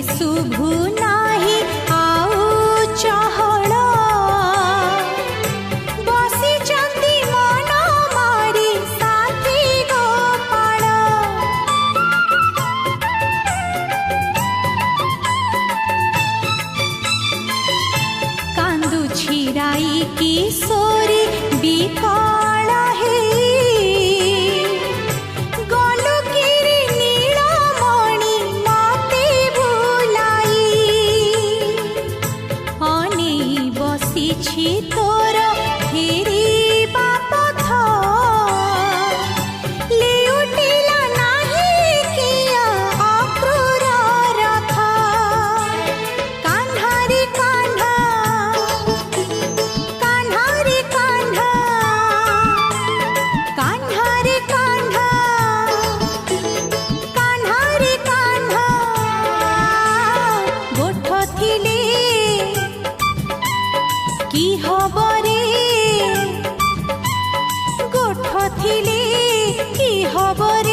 शुभु नाही आउ चहल बसी चंदी मन मारी साथी गोपाल कांदु छिराई किशोरी बिकल हे गलु किरी नीलमणि मते भुलाई अनेई बसिछि तोर फेरिबा पथ लेउटिला नाही किया अक्रूर रथ कान्हारी कान्हा कान्हारी कान्हा कान्हारी कान्हा कान्हारी कान्हा गोठ थिले की हबरे गोठ थिले की हबरे